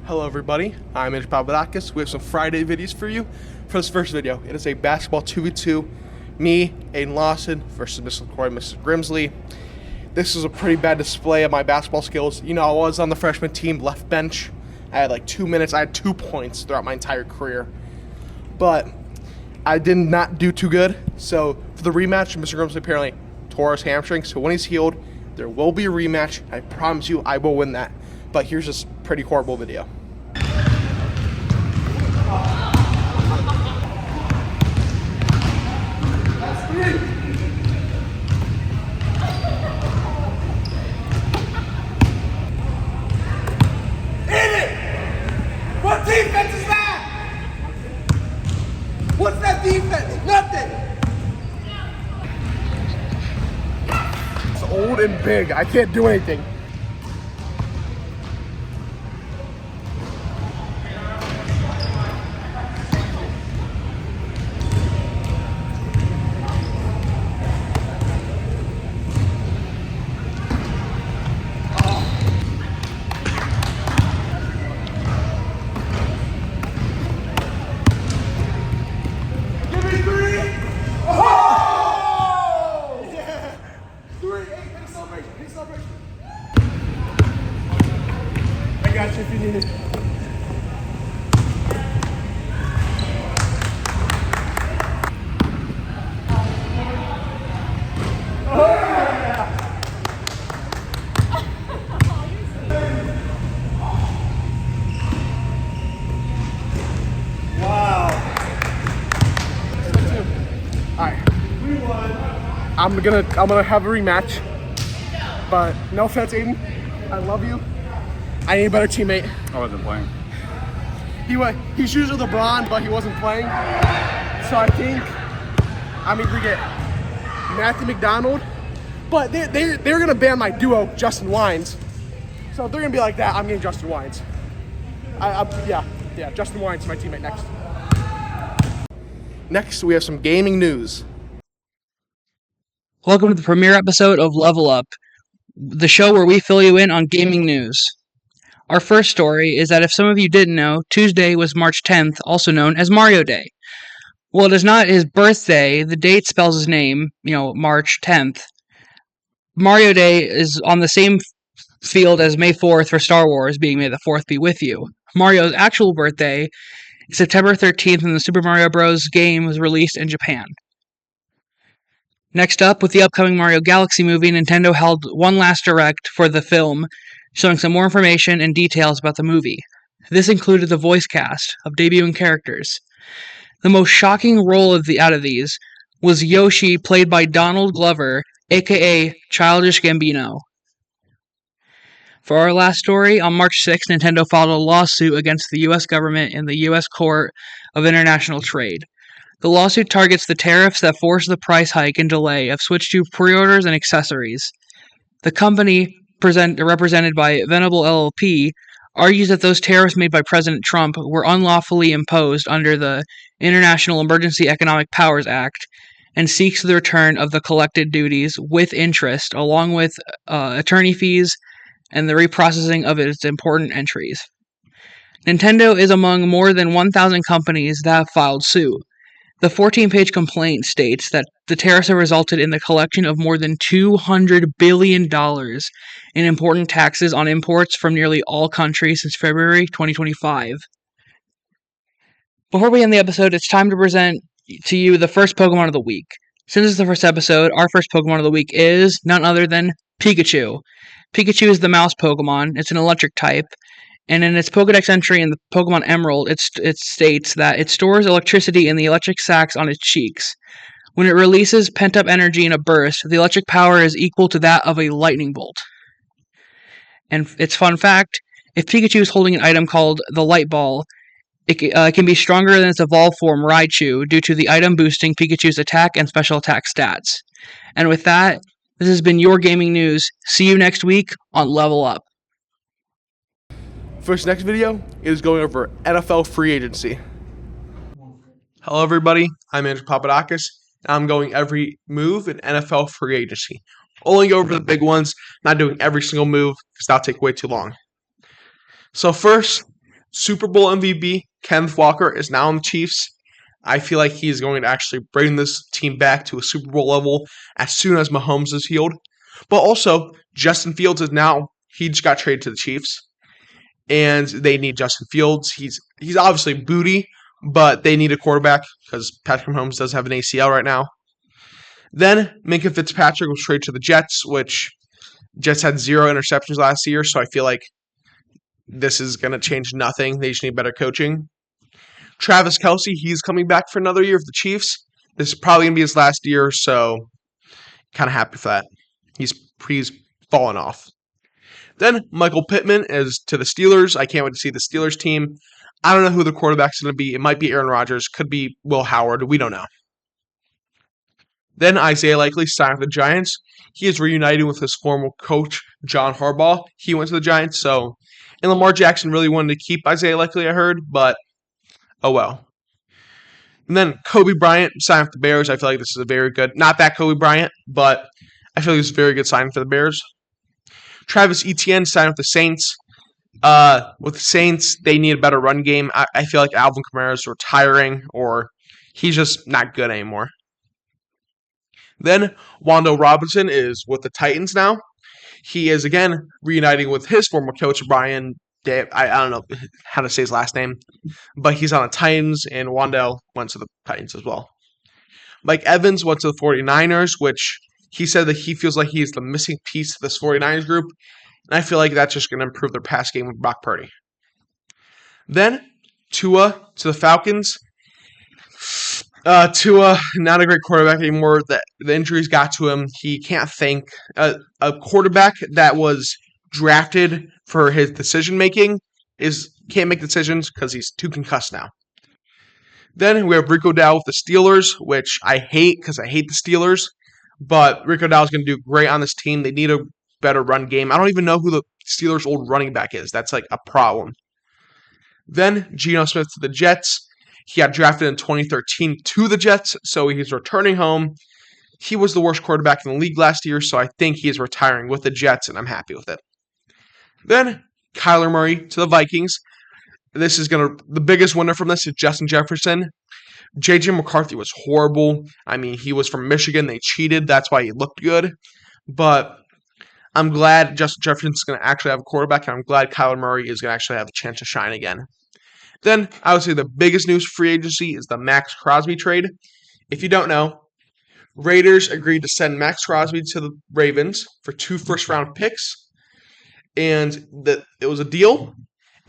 Hello everybody, I'm Barberton. We have some Friday videos for you. For this first video, it is a basketball 2v2, me, Aiden Lawson, versus Mr. LaCroix, Mr. Grimsley. This is a pretty bad display of my basketball skills. You know, I was on the freshman team, left bench. I had like 2 minutes, I had 2 points throughout my entire career. But I did not do too good. So for the rematch, Mr. Grimsley apparently tore his hamstring. So when he's healed, there will be a rematch. I promise you I will win that. But here's this pretty horrible video. What defense is that? What's that defense? Nothing. It's old and big. I can't do anything. I got you if you need it. I'm gonna have a rematch, but no offense, Aiden. I love you. I need a better teammate. I wasn't playing. He's usually LeBron, but he wasn't playing. So I think I'm either get Matthew McDonald, but they're gonna ban my duo Justin Wines. So if they're gonna be like that, I'm getting Justin Wines. Yeah, Justin Wines is my teammate next. Next, we have some gaming news. Welcome to the premiere episode of Level Up, the show where we fill you in on gaming news. Our first story is that if some of you didn't know, Tuesday was March 10th, also known as Mario Day. Well, it is not his birthday. The date spells his name, March 10th. Mario Day is on the same field as May 4th for Star Wars, being May the 4th be with you. Mario's actual birthday is September 13th when the Super Mario Bros. Game was released in Japan. Next up, with the upcoming Mario Galaxy movie, Nintendo held one last direct for the film, showing some more information and details about the movie. This included the voice cast of debuting characters. The most shocking role out of these was Yoshi, played by Donald Glover, aka Childish Gambino. For our last story, on March 6th, Nintendo filed a lawsuit against the U.S. government in the U.S. Court of International Trade. The lawsuit targets the tariffs that forced the price hike and delay of Switch 2 pre-orders and accessories. The company, represented by Venable LLP, argues that those tariffs made by President Trump were unlawfully imposed under the International Emergency Economic Powers Act and seeks the return of the collected duties with interest, along with attorney fees and the reprocessing of its important entries. Nintendo is among more than 1,000 companies that have filed suit. The 14-page complaint states that the tariffs have resulted in the collection of more than $200 billion in important taxes on imports from nearly all countries since February 2025. Before we end the episode, it's time to present to you the first Pokemon of the week. Since it's the first episode, our first Pokemon of the week is none other than Pikachu. Pikachu is the mouse Pokemon. It's an electric type. And in its Pokedex entry in the Pokemon Emerald, it states that it stores electricity in the electric sacs on its cheeks. When it releases pent-up energy in a burst, the electric power is equal to that of a lightning bolt. And its fun fact, if Pikachu is holding an item called the Light Ball, it can be stronger than its evolved form Raichu due to the item boosting Pikachu's attack and special attack stats. And with that, this has been your gaming news. See you next week on Level Up. For this next video, it is going over NFL free agency. Hello everybody, I'm Andrew Papadakis, and I'm going every move in NFL free agency. Only go over the big ones, not doing every single move, because that'll take way too long. So first, Super Bowl MVP Kenneth Walker is now on the Chiefs. I feel like he's going to actually bring this team back to a Super Bowl level as soon as Mahomes is healed. But also, Justin Fields he just got traded to the Chiefs, and they need Justin Fields. He's obviously booty, but they need a quarterback because Patrick Mahomes does have an ACL right now. Then Minkah Fitzpatrick was traded to the Jets, which Jets had 0 interceptions last year, so I feel like this is going to change nothing. They just need better coaching. Travis Kelce, he's coming back for another year of the Chiefs. This is probably going to be his last year, so kind of happy for that. He's fallen off. Then Michael Pittman is to the Steelers. I can't wait to see the Steelers team. I don't know who the quarterback's going to be. It might be Aaron Rodgers. Could be Will Howard. We don't know. Then Isaiah Likely signed with the Giants. He is reuniting with his former coach, John Harbaugh. He went to the Giants, and Lamar Jackson really wanted to keep Isaiah Likely, I heard, but oh well. And then Kobe Bryant signed with the Bears. I feel like this is a very good, not that Kobe Bryant, but I feel like this is a very good signing for the Bears. Travis Etienne signed with the Saints. With the Saints, they need a better run game. I feel like Alvin Kamara is retiring, or he's just not good anymore. Then Wando Robinson is with the Titans now. He is, again, reuniting with his former coach, Brian. I don't know how to say his last name, but he's on the Titans, and Wando went to the Titans as well. Mike Evans went to the 49ers, which he said that he feels like he's the missing piece to this 49ers group, and I feel like that's just going to improve their pass game with Brock Purdy. Then Tua to the Falcons. Tua, not a great quarterback anymore. The injuries got to him. He can't think. A quarterback that was drafted for his decision-making can't make decisions because he's too concussed now. Then we have Rico Dowdle with the Steelers, which I hate because I hate the Steelers. But Rico Dowdle is going to do great on this team. They need a better run game. I don't even know who the Steelers' old running back is. That's like a problem. Then Geno Smith to the Jets. He got drafted in 2013 to the Jets, so he's returning home. He was the worst quarterback in the league last year, so I think he is retiring with the Jets, and I'm happy with it. Then Kyler Murray to the Vikings. The biggest winner from this is Justin Jefferson. J.J. McCarthy was horrible. I mean, he was from Michigan. They cheated. That's why he looked good. But I'm glad Justin Jefferson's going to actually have a quarterback, and I'm glad Kyler Murray is going to actually have a chance to shine again. Then, I would say the biggest news for free agency is the Max Crosby trade. If you don't know, Raiders agreed to send Max Crosby to the Ravens for 2 first-round picks, and it was a deal.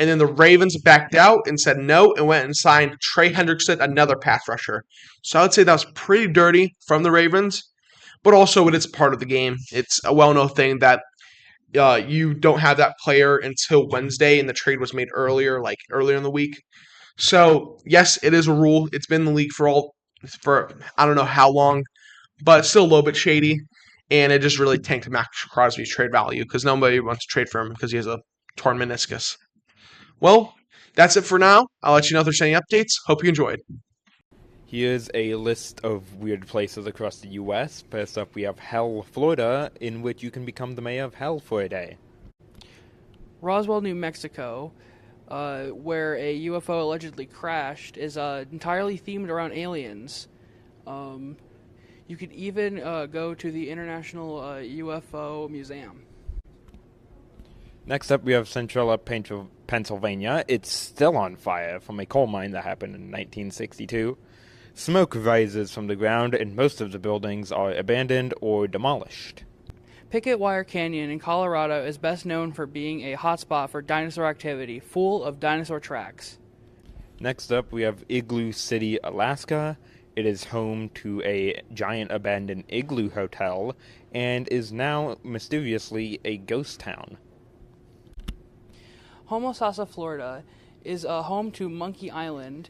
And then the Ravens backed out and said no and went and signed Trey Hendrickson, another pass rusher. So I would say that was pretty dirty from the Ravens, but also it is part of the game. It's a well-known thing that you don't have that player until Wednesday, and the trade was made earlier in the week. So, yes, it is a rule. It's been in the league for I don't know how long, but it's still a little bit shady, and it just really tanked Max Crosby's trade value because nobody wants to trade for him because he has a torn meniscus. Well, that's it for now. I'll let you know if there's any updates. Hope you enjoyed. Here's a list of weird places across the U.S. First up, we have Hell, Florida, in which you can become the mayor of Hell for a day. Roswell, New Mexico, where a UFO allegedly crashed, is entirely themed around aliens. You could even go to the International UFO Museum. Next up, we have Centrella, Pennsylvania. It's still on fire from a coal mine that happened in 1962. Smoke rises from the ground, and most of the buildings are abandoned or demolished. Picket Wire Canyon in Colorado is best known for being a hotspot for dinosaur activity, full of dinosaur tracks. Next up, we have Igloo City, Alaska. It is home to a giant abandoned igloo hotel and is now mysteriously a ghost town. Homosassa, Florida is home to Monkey Island,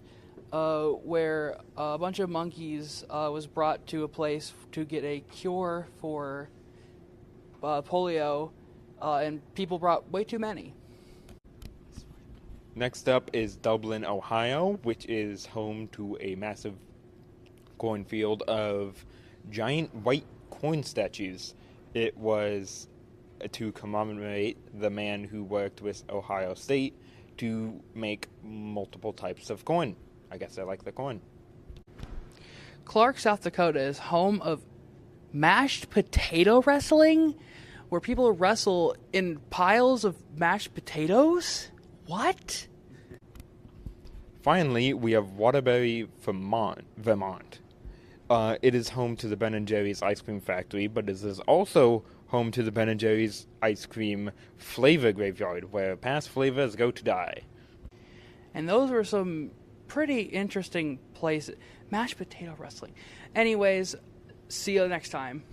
where a bunch of monkeys was brought to a place to get a cure for polio, and people brought way too many. Next up is Dublin, Ohio, which is home to a massive cornfield of giant white corn statues. It was to commemorate the man who worked with Ohio State to make multiple types of corn. I guess I like the corn. Clark, South Dakota is home of mashed potato wrestling, where people wrestle in piles of mashed potatoes? What? Finally, we have Waterbury, Vermont. It is home to the Ben & Jerry's ice cream factory, but it is also home to the Ben & Jerry's ice cream flavor graveyard, where past flavors go to die. And those were some pretty interesting places. Mashed potato wrestling. Anyways, see you next time.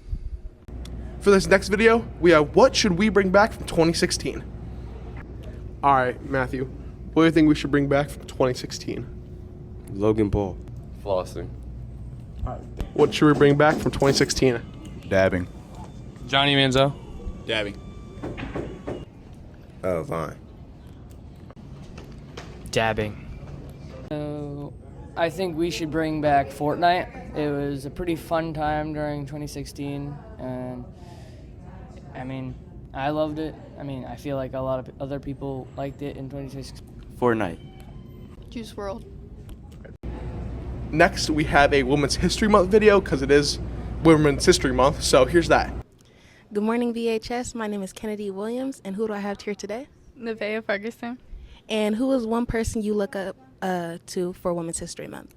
For this next video, we have what should we bring back from 2016? All right, Matthew, what do you think we should bring back from 2016? Logan Paul. Flossing. What should we bring back from 2016? Dabbing. Johnny Manziel. Dabbing. Vine. Dabbing. I think we should bring back Fortnite. It was a pretty fun time during 2016, and I mean, I loved it. I mean, I feel like a lot of other people liked it in 2016. Fortnite. Juice World. Next, we have a Women's History Month video because it is Women's History Month, so here's that. Good morning, BHS. My name is Kennedy Williams, and who do I have here today? Nevaeh Ferguson. And who is one person you look up to for Women's History Month?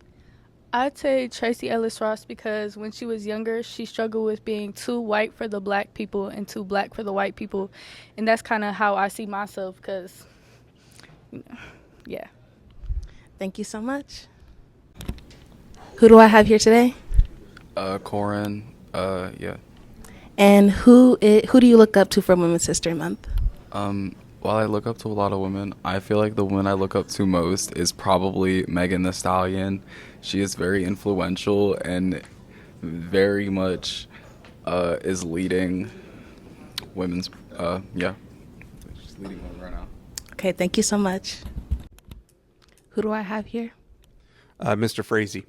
I'd say Tracy Ellis Ross because when she was younger, she struggled with being too white for the black people and too black for the white people. And that's kind of how I see myself because, yeah. Thank you so much. Who do I have here today? Corin. Yeah. And who do you look up to for Women's History Month? While I look up to a lot of women, I feel like the woman I look up to most is probably Megan Thee Stallion. She is very influential and very much is leading women's, she's leading women right now. Okay, thank you so much. Who do I have here? Mr. Frazee.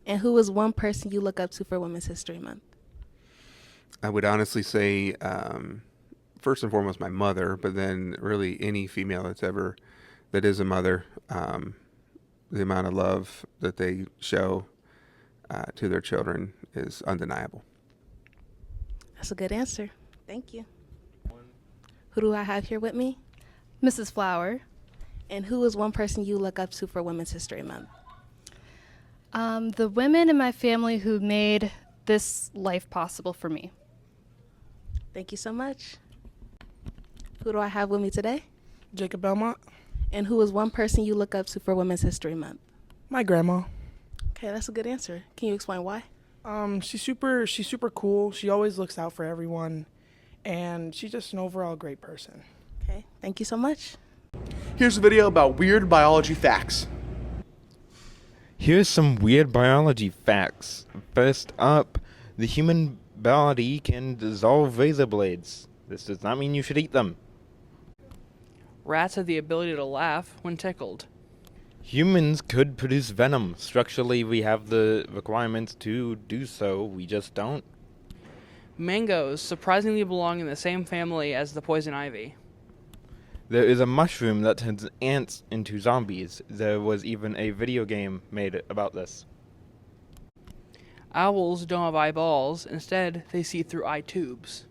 And who is one person you look up to for Women's History Month? I would honestly say, first and foremost, my mother, but then really any female that is a mother. The amount of love that they show to their children is undeniable. That's a good answer. Thank you. Who do I have here with me? Mrs. Flower. And who is one person you look up to for Women's History Month? The women in my family who made this life possible for me. Thank you so much. Who do I have with me today? Jacob Belmont. And who is one person you look up to for Women's History Month? My grandma. Okay, that's a good answer. Can you explain why? She's super cool. She always looks out for everyone, and she's just an overall great person. Okay, thank you so much. Here's a video about weird biology facts. Here's some weird biology facts. First up, the human body can dissolve razor blades. This does not mean you should eat them. Rats have the ability to laugh when tickled. Humans could produce venom. Structurally, we have the requirements to do so. We just don't. Mangoes surprisingly belong in the same family as the poison ivy. There is a mushroom that turns ants into zombies. There was even a video game made about this. Owls don't have eyeballs. Instead, they see through eye tubes.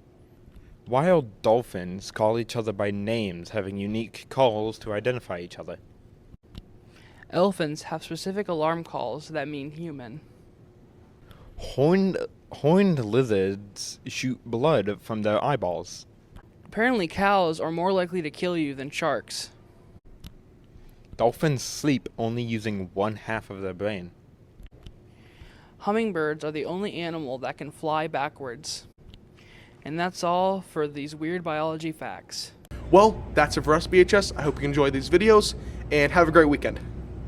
Wild dolphins call each other by names, having unique calls to identify each other. Elephants have specific alarm calls that mean human. Horned lizards shoot blood from their eyeballs. Apparently, cows are more likely to kill you than sharks. Dolphins sleep only using one half of their brain. Hummingbirds are the only animal that can fly backwards. And that's all for these weird biology facts. Well, that's it for us, BHS. I hope you enjoyed these videos, and have a great weekend.